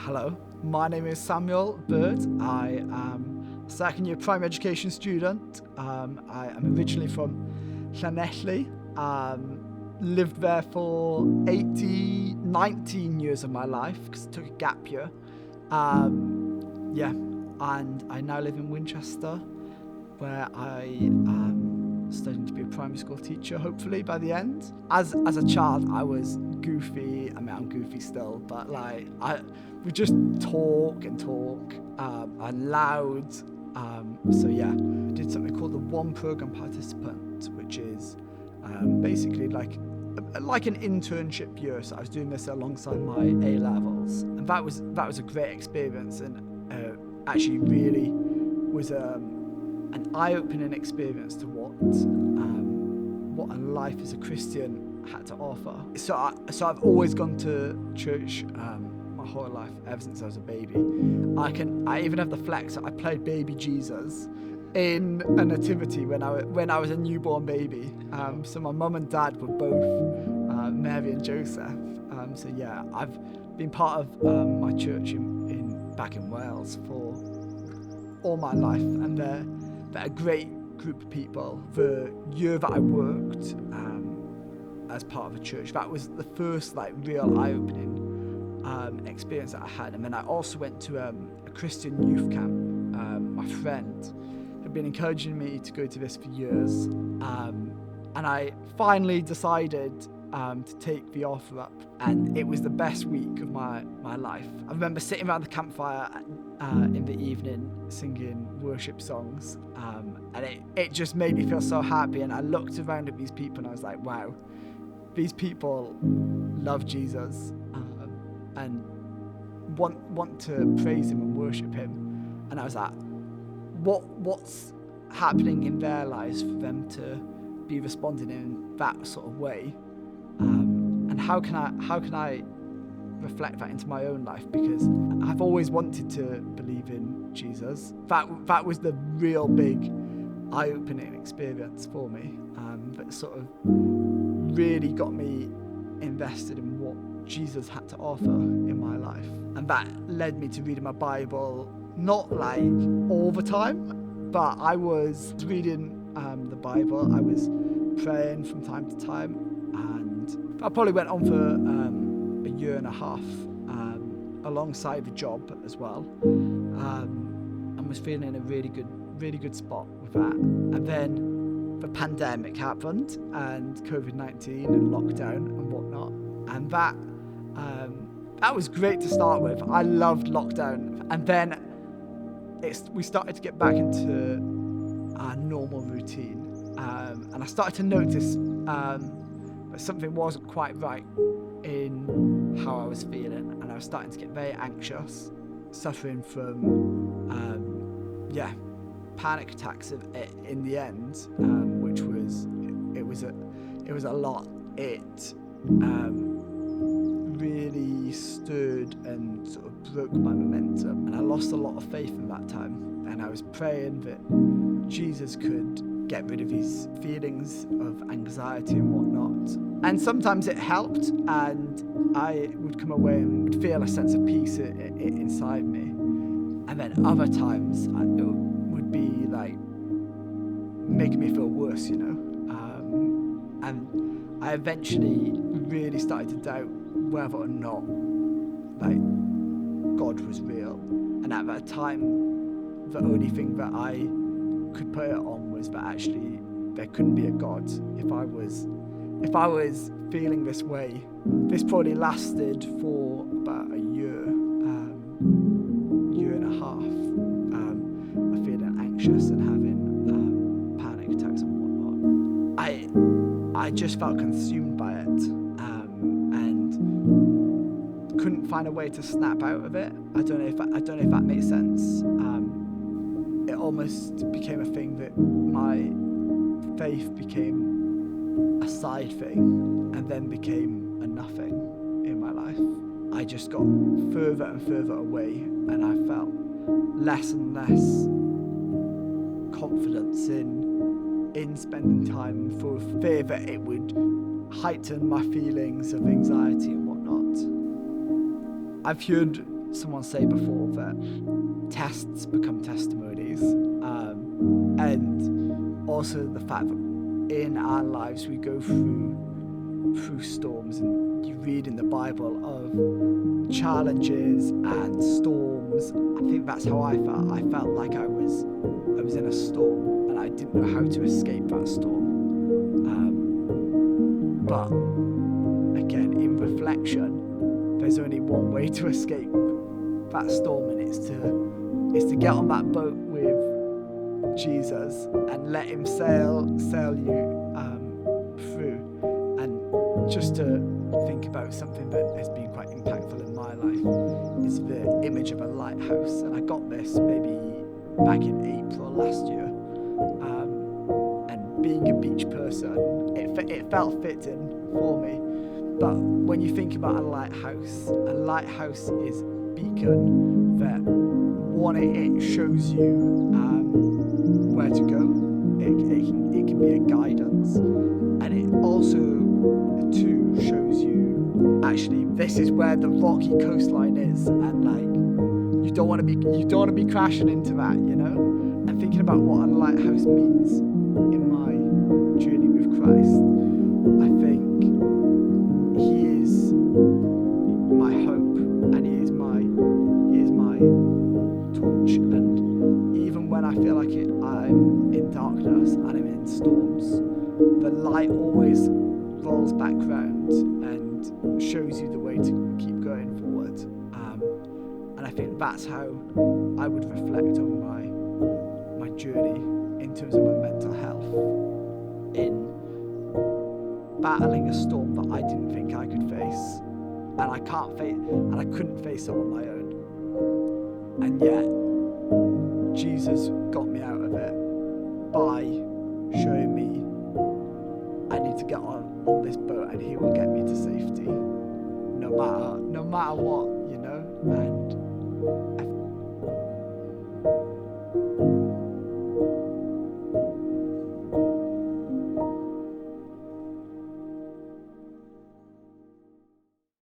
Hello, my name is Samuel Bird. I am a second year primary education student. I am originally from Llanelli. Lived there for 19 years of my life because I took a gap year. And I now live in Winchester, where I am studying to be a primary school teacher, hopefully by the end. As a child, I was goofy. I mean, I'm goofy still, but we just talk and talk. I'm loud. I did something called the One Program Participant, which is basically like an internship year. So I was doing this alongside my A levels, and that was a great experience, and actually really was an eye-opening experience to what a life as a Christian had to offer. So I've always gone to church my whole life, ever since I was a baby. I even have the flex that I played baby Jesus in a nativity when I was a newborn baby. So my mum and dad were both Mary and Joseph. I've been part of my church back in Wales for all my life, and they're a great group of people. The year that I worked as part of a church, that was the first real eye-opening experience that I had. And then I also went to a Christian youth camp. My friend had been encouraging me to go to this for years, and I finally decided to take the offer up, and it was the best week of my life. I remember sitting around the campfire in the evening singing worship songs, and it just made me feel so happy. And I looked around at these people and I was like, wow, these people love Jesus and want to praise him and worship him. And I was like, what's happening in their lives for them to be responding in that sort of way? And how can I reflect that into my own life? Because I've always wanted to believe in Jesus. That was the real big eye-opening experience for me. That sort of really got me invested in what Jesus had to offer in my life, and that led me to reading my Bible, not all the time, but I was reading the Bible. I was praying from time to time, and I probably went on for a year and a half alongside the job as well, and was feeling in a really good spot with that. And then the pandemic happened, and COVID-19 and lockdown and whatnot, and that was great to start with. I loved lockdown, and then we started to get back into our normal routine, and I started to notice that something wasn't quite right in how I was feeling, and I was starting to get very anxious, suffering from panic attacks in the end, which was a lot. It really stirred and sort of broke my momentum, and I lost a lot of faith in that time. And I was praying that Jesus could get rid of these feelings of anxiety and whatnot. And sometimes it helped, and I would come away and would feel a sense of peace inside me. And then other times it would be making me feel worse, and I eventually really started to doubt whether or not God was real. And at that time, the only thing that I could put it on was that actually there couldn't be a God. If I was feeling this way, this probably lasted for about a year and a half, of feeling anxious and having panic attacks and whatnot. I just felt consumed by it, and couldn't find a way to snap out of it. I don't know if that makes sense. It almost became a thing that my faith became a side thing, and then became a nothing in my life. I just got further and further away, and I felt less and less confidence in spending time, for fear that it would heighten my feelings of anxiety and whatnot. I've heard someone say before that tests become testimonies, and also the fact that in our lives we go through storms, and you read in the Bible of challenges and storms. I think that's how I felt. I felt like I was in a storm and I didn't know how to escape that storm. But again, in reflection, there's only one way to escape that storm, and it's to get on that boat with Jesus and let him sail you through. And just to think about something that has been quite impactful in my life is the image of a lighthouse. And I got this maybe back in April last year. And being a beach person, it felt fitting for me. But when you think about a lighthouse is a beacon that, one, it shows you where to go. It can be a guidance, and it also, two, shows you actually this is where the rocky coastline is, and like you don't want to be crashing into that, you know. And thinking about what a lighthouse means in my journey with Christ, I think he is my hope, and he is my torch. And even when I feel like I'm in darkness and I'm in storms, the light always rolls back round and shows you the way to keep going forward. And I think that's how I would reflect on my journey in terms of my mental health, in battling a storm that I didn't think I could face, and I couldn't face it on my own. And yet, Jesus got me out of it by showing me I need to get on this boat, and he will get me to safety, no matter what, you know. And